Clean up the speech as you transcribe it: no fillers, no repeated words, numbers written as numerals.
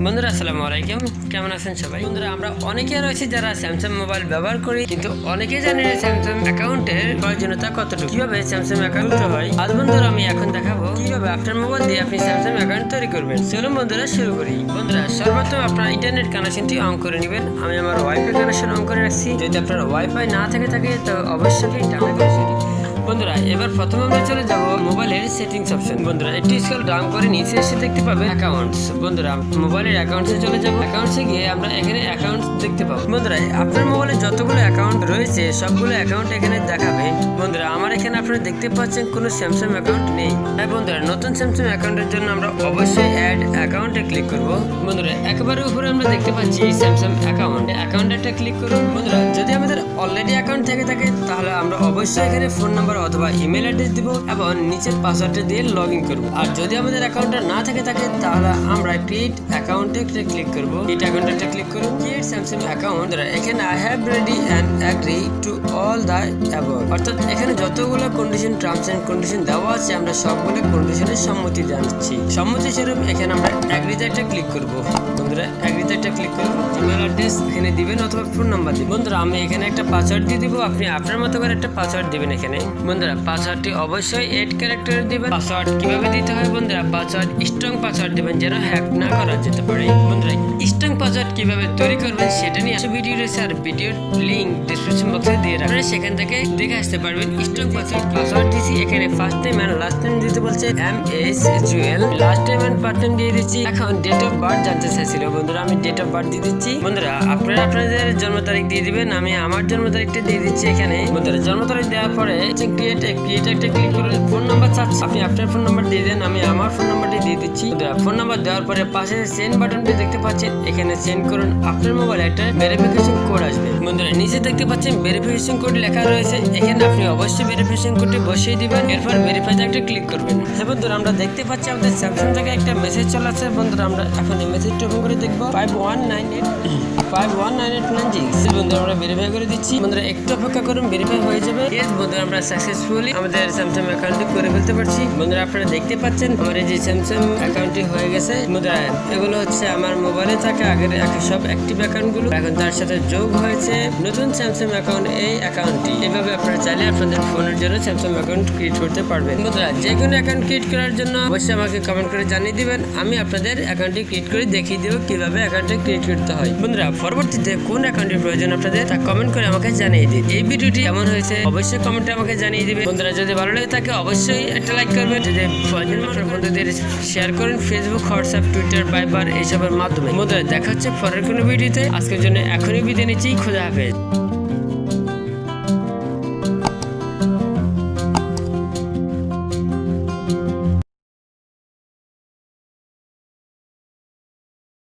বন্ধুরা আসসালামু আলাইকুম, কেমন আছেন সবাই? বন্ধুরা আমরা অনেকে রয়েছে যারা স্যামসাং মোবাইল ব্যবহার করি, কিন্তু অনেকে জানি না স্যামসাং অ্যাকাউন্টের প্রয়োজনীয়তা কতটুকু, কিভাবে স্যামসাং অ্যাকাউন্ট হয়। আজ বন্ধুরা আমি এখন দেখাবো কিভাবে আপনার মোবাইল দিয়ে আপনি স্যামসাং অ্যাকাউন্ট তৈরি করবেন। চলুন বন্ধুরা শুরু করি। বন্ধুরা সর্বপ্রথম আপনার ইন্টারনেট কানেকশনটি অন করে নেবেন। আমি আমার ওয়াইফাই কানেকশন অন করে রাখছি। যদি আপনার ওয়াইফাই না থাকে তো অবশ্যই ডাউন করে বন্ধুরা এবার প্রথমে আমরা চলে যাব মোবাইলের সেটিংস অপশন। বন্ধুরা একটু স্ক্রল ডাউন করে নিচে এসে দেখতে পাবেন অ্যাকাউন্টস। বন্ধুরা মোবাইলের অ্যাকাউন্টসে চলে যাব। অ্যাকাউন্টসে গিয়ে আমরা এখানে অ্যাকাউন্ট দেখতে পাবো। বন্ধুরা আপনার মোবাইলে যতগুলো অ্যাকাউন্ট রয়েছে সবগুলো অ্যাকাউন্ট এখানে দেখাবে। বন্ধুরা আমার এখানে আপনারা দেখতে পাচ্ছেন কোনো স্যামসাং অ্যাকাউন্ট নেই। তাই বন্ধুরা নতুন স্যামসাং অ্যাকাউন্টের জন্য আমরা অবশ্যই অ্যাড অ্যাকাউন্টে ক্লিক করব। বন্ধুরা একেবারে উপরে আমরা দেখতে পাচ্ছি স্যামসাং অ্যাকাউন্টে ক্লিক করুন। বন্ধুরা যদি আমাদের অলরেডি অ্যাকাউন্ট থেকে থাকে তাহলে আমরা অবশ্যই এখানে ফোন নাম্বার অথবা ইমেল অ্যাড্রেস দিব এবং নিচের পাসওয়ার্ডটা দিয়ে লগ ইন করবো। আর যদি আমাদের অ্যাকাউন্টটা না থাকে তাহলে আমরা ক্রিয়েট অ্যাকাউন্টে ক্লিক করবো। ক্রিয়েট অ্যাকাউন্টে ক্লিক করুন। Create Samsung account. এখানে I have read and agree to all the above, অর্থাৎ এখানে যতগুলো কন্ডিশন টার্মস এন্ড কন্ডিশন দেওয়া আছে আমরা সবগুলো কন্ডিশনের সম্মতি জানাচ্ছি। সম্মতি স্বরূপ এখানে আমরা অ্যাগ্রিতে একটা ক্লিক করবো। বন্ধুরা অ্যাগ্রিতে একটা ক্লিক করবো। ইমেল অ্যাড্রেস এখানে দিবেন অথবা ফোন নাম্বার দিবেন। বন্ধুরা আমি এখানে একটা পাসওয়ার্ড দিয়ে দিব, আপনি আপনার মতো করে একটা পাসওয়ার্ড দিবেন এখানে। বন্ধুরা পাসওয়ার্ডটি অবশ্যই 8 ক্যারেক্টার দিবেন। পাসওয়ার্ড কিভাবে দিতে হয় বন্ধুরা, পাসওয়ার্ড স্ট্রং পাসওয়ার্ড দিবেন যেন হ্যাক না করা যেতে পারে। বন্ধুরা স্ট্রং পাসওয়ার্ড কিভাবে তৈরি করবেন সেটা নিয়ে ভিডিও রয়েছে, আর ভিডিওর লিংক ডেসক্রিপশন বক্সে দিয়ে রাখবেন, সেখান থেকে দেখে আসতে পারবেন। স্ট্রং পাসওয়ার্ড দিছি। এখানে first time and last time দিতে বলছে MSGL, last time and first time দিয়ে দিচ্ছি। এখন ডেট অফ বার্থ জানতে চাইছিল বন্ধুরা, আমি ডেট অফ বার্থ দিয়ে দিচ্ছি। বন্ধুরা আপনারা আপনাদের জন্ম তারিখ দিয়ে দিবেন, আমি আমার জন্ম তারিখটা দিয়ে দিচ্ছি এখানে। বন্ধুরা জন্ম তারিখ দেওয়ার পরে ক্রিয়েট একটা ক্লিক করে ফোন নাম্বার চাচ্ছি, আপনি আপনার ফোন নাম্বার দিয়ে দেন, আমি আমার ফোন নাম্বারটি দিয়ে দিচ্ছি। ফোন নাম্বার দেওয়ার পরে পাশে সেন্ড বাটনটি দেখতে পাচ্ছেন, এখানে সেন্ড করুন। আপনার মোবাইলে একটা ভেরিফিকেশন কোড আসবে। বন্ধুরা নিচে দেখতে পাচ্ছেন ভেরিফিকেশন কোড লেখা রয়েছে, এখানে আপনি অবশ্যই ভেরিফিকেশন কোডটি বসিয়ে দিবেন। এরপর ভেরিফাইতে একটা ক্লিক করবেন। হ্যাঁ বন্ধুরা আমরা দেখতে পাচ্ছি আমাদের স্যামসাং থেকে একটা মেসেজ চলে আসছে। বন্ধুরা আমরা এখন এই মেসেজটা ওপেন করে দেখবো। 5198 বন্ধুরা আমরা ভেরিফাই করে দিচ্ছি। বন্ধুরা একটু অপেক্ষা করুন, ভেরিফাই হয়ে যাবে। বন্ধুরা আমরা সাকসেসফুলি আমাদের স্যামসাং অ্যাকাউন্টটি করে ফেলতে পারছি। বন্ধুরা আপনারা দেখতে পাচ্ছেন আমার এই যে স্যামসাং অ্যাকাউন্টটি হয়ে গেছে। বন্ধুরা এগুলো হচ্ছে আমার মোবাইলে থাকে আগের সব অ্যাক্টিভ অ্যাকাউন্টগুলো, এখন তার সাথে যোগ হয়েছে নতুন স্যামসাং অ্যাকাউন্ট। এই অ্যাকাউন্টটি এভাবে আপনারা চাইলে আপনাদের ফোনের জন্য স্যামসাং অ্যাকাউন্ট ক্রিয়েট করতে পারবেন। বন্ধুরা যে কোনো অ্যাকাউন্ট ক্রিয়েট করার জন্য অবশ্যই আমাকে কমেন্ট করে জানিয়ে দিবেন, আমি আপনাদের অ্যাকাউন্টটি ক্রিয়েট করে দেখিয়ে দেবো কিভাবে অ্যাকাউন্টটি ক্রিয়েট করতে হয়। বন্ধুরা পরবর্তীতে কোন অ্যাকাউন্টের প্রয়োজন আপনাদের তা কমেন্ট করে আমাকে জানিয়ে দিন। এই ভিডিওটি কেমন হয়েছে অবশ্যই কমেন্টে আমাকে জানিয়ে দিবেন। বন্ধুরা যদি ভালো লাগে থাকে অবশ্যই একটা লাইক করবেন, যদি বন্ধুদের শেয়ার করেন ফেসবুক, হোয়াটসঅ্যাপ, টুইটার, ভাইবার এইসবের মাধ্যমে। বন্ধুরা দেখা হচ্ছে পরের কোনো ভিডিওতে। আজকের জন্য এখনই বিদায় নিচ্ছি। খোদা হাফেজ।